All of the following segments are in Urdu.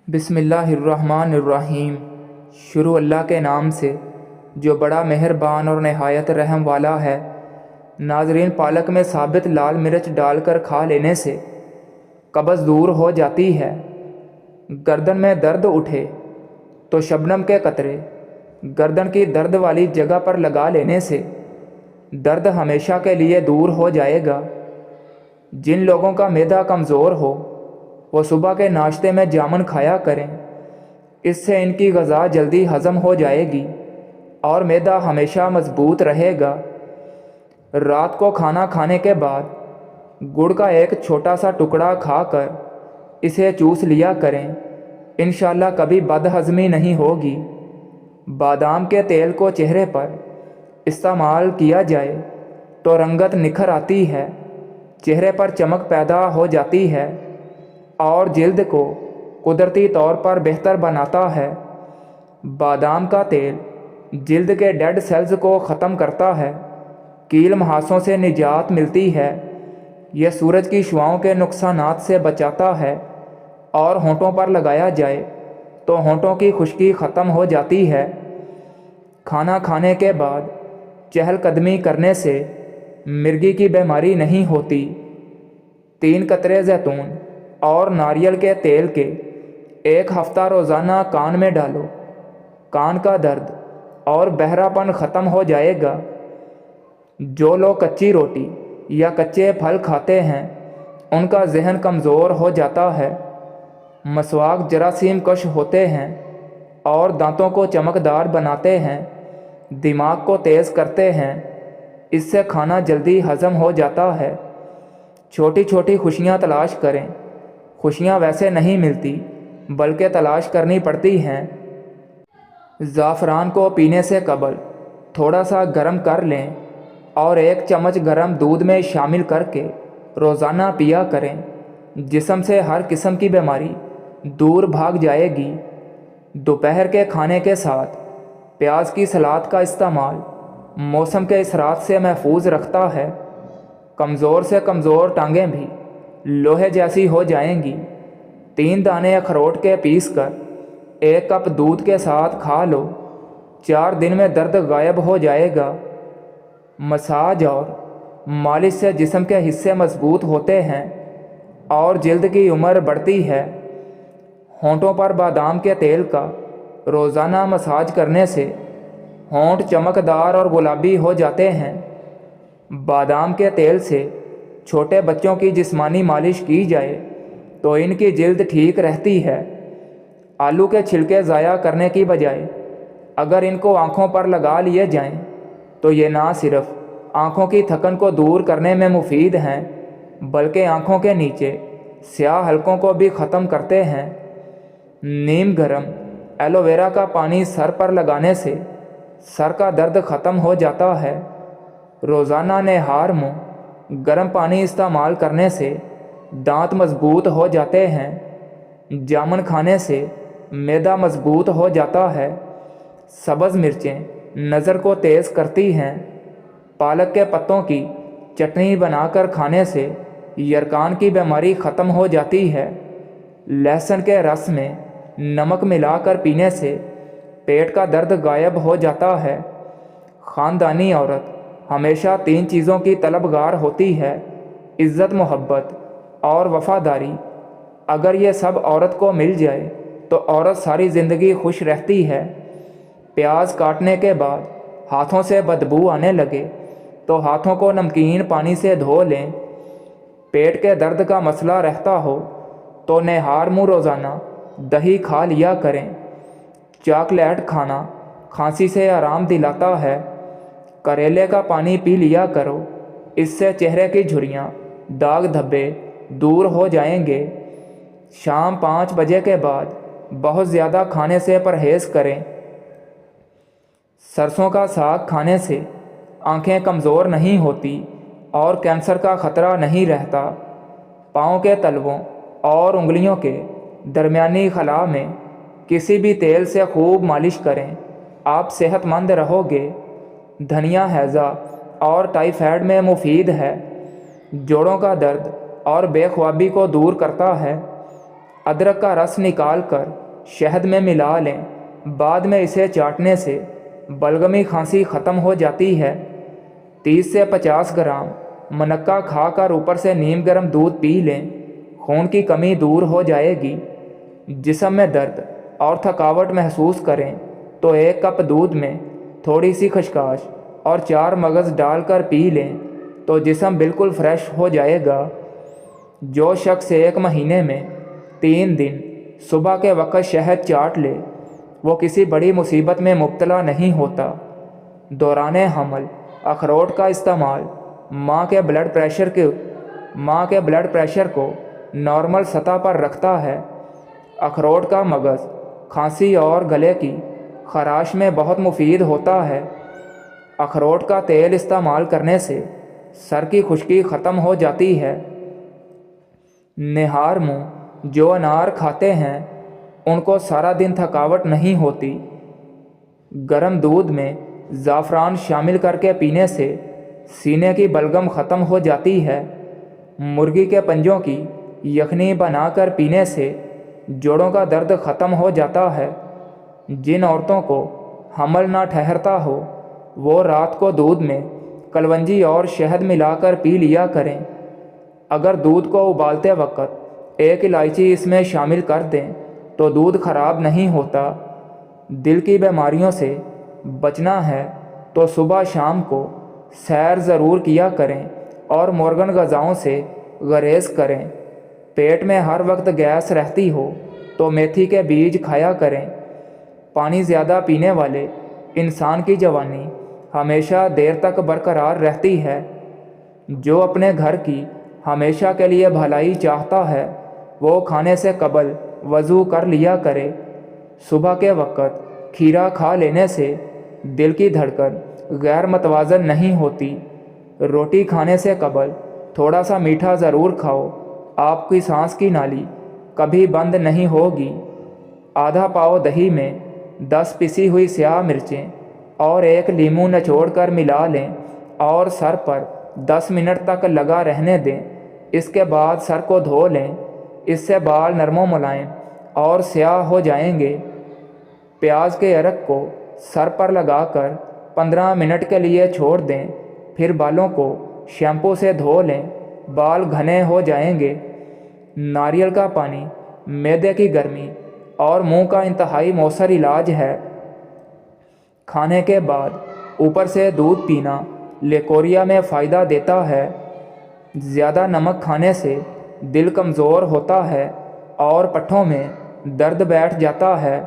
بسم اللہ الرحمن الرحیم۔ شروع اللہ کے نام سے جو بڑا مہربان اور نہایت رحم والا ہے۔ ناظرین، پالک میں ثابت لال مرچ ڈال کر کھا لینے سے قبض دور ہو جاتی ہے۔ گردن میں درد اٹھے تو شبنم کے قطرے گردن کی درد والی جگہ پر لگا لینے سے درد ہمیشہ کے لیے دور ہو جائے گا۔ جن لوگوں کا معدہ کمزور ہو وہ صبح کے ناشتے میں جامن کھایا کریں، اس سے ان کی غذا جلدی ہضم ہو جائے گی اور معدہ ہمیشہ مضبوط رہے گا۔ رات کو کھانا کھانے کے بعد گڑ کا ایک چھوٹا سا ٹکڑا کھا کر اسے چوس لیا کریں، انشاءاللہ کبھی بد ہضمی نہیں ہوگی۔ بادام کے تیل کو چہرے پر استعمال کیا جائے تو رنگت نکھر آتی ہے، چہرے پر چمک پیدا ہو جاتی ہے اور جلد کو قدرتی طور پر بہتر بناتا ہے۔ بادام کا تیل جلد کے ڈیڈ سیلز کو ختم کرتا ہے، کیل مہاسوں سے نجات ملتی ہے، یہ سورج کی شعاؤں کے نقصانات سے بچاتا ہے اور ہونٹوں پر لگایا جائے تو ہونٹوں کی خشکی ختم ہو جاتی ہے۔ کھانا کھانے کے بعد چہل قدمی کرنے سے مرگی کی بیماری نہیں ہوتی۔ 3 قطرے زیتون اور ناریل کے تیل کے 1 ہفتہ روزانہ کان میں ڈالو، کان کا درد اور بہرا پن ختم ہو جائے گا۔ جو لوگ کچی روٹی یا کچے پھل کھاتے ہیں ان کا ذہن کمزور ہو جاتا ہے، مسواک جراثیم کش ہوتے ہیں اور دانتوں کو چمکدار بناتے ہیں، دماغ کو تیز کرتے ہیں، اس سے کھانا جلدی ہضم ہو جاتا ہے۔ چھوٹی چھوٹی خوشیاں تلاش کریں، خوشیاں ویسے نہیں ملتی بلکہ تلاش کرنی پڑتی ہیں۔ زعفران کو پینے سے قبل تھوڑا سا گرم کر لیں اور 1 چمچ گرم دودھ میں شامل کر کے روزانہ پیا کریں، جسم سے ہر قسم کی بیماری دور بھاگ جائے گی۔ دوپہر کے کھانے کے ساتھ پیاز کی سلاد کا استعمال موسم کے اثرات سے محفوظ رکھتا ہے۔ کمزور سے کمزور ٹانگیں بھی لوہے جیسی ہو جائیں گی۔ 3 دانے اخروٹ کے پیس کر 1 کپ دودھ کے ساتھ کھا لو، 4 دن میں درد غائب ہو جائے گا۔ مساج اور مالش سے جسم کے حصے مضبوط ہوتے ہیں اور جلد کی عمر بڑھتی ہے۔ ہونٹوں پر بادام کے تیل کا روزانہ مساج کرنے سے ہونٹ چمکدار اور گلابی ہو جاتے ہیں۔ بادام کے تیل سے چھوٹے بچوں کی جسمانی مالش کی جائے تو ان کی جلد ٹھیک رہتی ہے۔ آلو کے چھلکے ضائع کرنے کی بجائے اگر ان کو آنکھوں پر لگا لیے جائیں تو یہ نہ صرف آنکھوں کی تھکن کو دور کرنے میں مفید ہیں بلکہ آنکھوں کے نیچے سیاہ حلقوں کو بھی ختم کرتے ہیں۔ نیم گرم ایلو ویرا کا پانی سر پر لگانے سے سر کا درد ختم ہو جاتا ہے۔ روزانہ نہار منہ گرم پانی استعمال کرنے سے دانت مضبوط ہو جاتے ہیں۔ جامن کھانے سے معدہ مضبوط ہو جاتا ہے۔ سبز مرچیں نظر کو تیز کرتی ہیں۔ پالک کے پتوں کی چٹنی بنا کر کھانے سے یرقان کی بیماری ختم ہو جاتی ہے۔ لہسن کے رس میں نمک ملا کر پینے سے پیٹ کا درد غائب ہو جاتا ہے۔ خاندانی عورت ہمیشہ 3 چیزوں کی طلبگار ہوتی ہے: عزت، محبت اور وفاداری۔ اگر یہ سب عورت کو مل جائے تو عورت ساری زندگی خوش رہتی ہے۔ پیاز کاٹنے کے بعد ہاتھوں سے بدبو آنے لگے تو ہاتھوں کو نمکین پانی سے دھو لیں۔ پیٹ کے درد کا مسئلہ رہتا ہو تو نہار منہ روزانہ دہی کھا لیا کریں۔ چاکلیٹ کھانا کھانسی سے آرام دلاتا ہے۔ کریلے کا پانی پی لیا کرو، اس سے چہرے کی جھریاں، داغ دھبے دور ہو جائیں گے۔ شام 5 بجے کے بعد بہت زیادہ کھانے سے پرہیز کریں۔ سرسوں کا ساگ کھانے سے آنکھیں کمزور نہیں ہوتی اور کینسر کا خطرہ نہیں رہتا۔ پاؤں کے تلووں اور انگلیوں کے درمیانی خلا میں کسی بھی تیل سے خوب مالش کریں، آپ صحت مند رہو گے۔ دھنیا ہیضہ اور ٹائیفائڈ میں مفید ہے، جوڑوں کا درد اور بے خوابی کو دور کرتا ہے۔ ادرک کا رس نکال کر شہد میں ملا لیں، بعد میں اسے چاٹنے سے بلغمی کھانسی ختم ہو جاتی ہے۔ 30 سے 50 گرام منقہ کھا کر اوپر سے نیم گرم دودھ پی لیں، خون کی کمی دور ہو جائے گی۔ جسم میں درد اور تھکاوٹ محسوس کریں تو 1 کپ دودھ میں تھوڑی سی خشخاش اور 4 مگز ڈال کر پی لیں تو جسم بالکل فریش ہو جائے گا۔ جو شخص 1 مہینے میں 3 دن صبح کے وقت شہد چاٹ لے وہ کسی بڑی مصیبت میں مبتلا نہیں ہوتا۔ دوران حمل اخروٹ کا استعمال ماں کے بلڈ پریشر کو نارمل سطح پر رکھتا ہے۔ اخروٹ کا مغز کھانسی اور گلے کی خراش میں بہت مفید ہوتا ہے۔ اخروٹ کا تیل استعمال کرنے سے سر کی خشکی ختم ہو جاتی ہے۔ نہار منہ جو انار کھاتے ہیں ان کو سارا دن تھکاوٹ نہیں ہوتی۔ گرم دودھ میں زعفران شامل کر کے پینے سے سینے کی بلغم ختم ہو جاتی ہے۔ مرغی کے پنجوں کی یخنی بنا کر پینے سے جوڑوں کا درد ختم ہو جاتا ہے۔ جن عورتوں کو حمل نہ ٹھہرتا ہو وہ رات کو دودھ میں کلونجی اور شہد ملا کر پی لیا کریں۔ اگر دودھ کو ابالتے وقت 1 الائچی اس میں شامل کر دیں تو دودھ خراب نہیں ہوتا۔ دل کی بیماریوں سے بچنا ہے تو صبح شام کو سیر ضرور کیا کریں اور مورگن غذاؤں سے گریز کریں۔ پیٹ میں ہر وقت گیس رہتی ہو تو میتھی کے بیج کھایا کریں۔ پانی زیادہ پینے والے انسان کی جوانی ہمیشہ دیر تک برقرار رہتی ہے۔ جو اپنے گھر کی ہمیشہ کے لیے بھلائی چاہتا ہے وہ کھانے سے قبل وضو کر لیا کرے۔ صبح کے وقت کھیرا کھا لینے سے دل کی دھڑکن غیر متوازن نہیں ہوتی۔ روٹی کھانے سے قبل تھوڑا سا میٹھا ضرور کھاؤ، آپ کی سانس کی نالی کبھی بند نہیں ہوگی۔ آدھا پاؤ دہی میں 10 پسی ہوئی سیاہ مرچیں اور 1 لیموں نچوڑ کر ملا لیں اور سر پر 10 منٹ تک لگا رہنے دیں۔ اس کے بعد سر کو دھو لیں، اس سے بال نرم و ملائم اور سیاہ ہو جائیں گے۔ پیاز کے عرق کو سر پر لگا کر 15 منٹ کے لیے چھوڑ دیں، پھر بالوں کو شیمپو سے دھو لیں، بال گھنے ہو جائیں گے۔ ناریل کا پانی معدے کی گرمی اور منہ کا انتہائی مؤثر علاج ہے۔ کھانے کے بعد اوپر سے دودھ پینا لیکوریا میں فائدہ دیتا ہے۔ زیادہ نمک کھانے سے دل کمزور ہوتا ہے اور پٹھوں میں درد بیٹھ جاتا ہے۔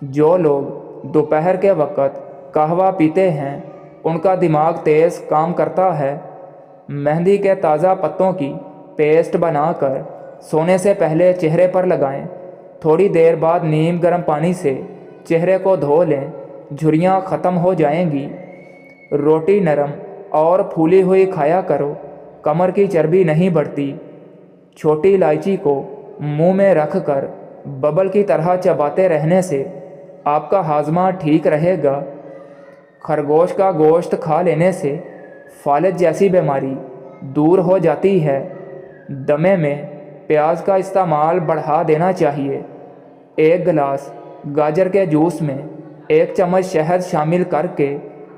جو لوگ دوپہر کے وقت قہوہ پیتے ہیں ان کا دماغ تیز کام کرتا ہے۔ مہندی کے تازہ پتوں کی پیسٹ بنا کر سونے سے پہلے چہرے پر لگائیں، تھوڑی دیر بعد نیم گرم پانی سے چہرے کو دھو لیں، جھریاں ختم ہو جائیں گی۔ روٹی نرم اور پھولی ہوئی کھایا کرو، کمر کی چربی نہیں بڑھتی۔ چھوٹی الائچی کو منہ میں رکھ کر ببل کی طرح چباتے رہنے سے آپ کا ہاضمہ ٹھیک رہے گا۔ خرگوش کا گوشت کھا لینے سے فالج جیسی بیماری دور ہو جاتی ہے۔ دمے میں پیاز کا استعمال بڑھا دینا چاہیے۔ 1 گلاس گاجر کے جوس میں 1 چمچ شہد شامل کر کے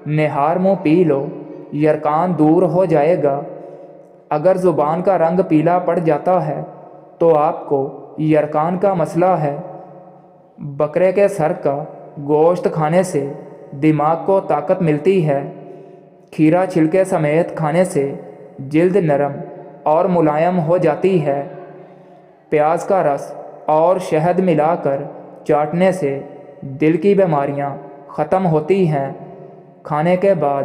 نہار منہ پی لو، یرقان دور ہو جائے گا۔ اگر زبان کا رنگ پیلا پڑ جاتا ہے تو آپ کو یرقان کا مسئلہ ہے۔ بکرے کے سر کا گوشت کھانے سے دماغ کو طاقت ملتی ہے۔ کھیرا چھلکے سمیت کھانے سے جلد نرم اور ملائم ہو جاتی ہے۔ پیاز کا رس اور شہد ملا کر چاٹنے سے دل کی بیماریاں ختم ہوتی ہیں۔ کھانے کے بعد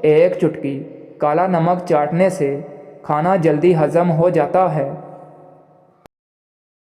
1 چٹکی کالا نمک چاٹنے سے کھانا جلدی ہضم ہو جاتا ہے۔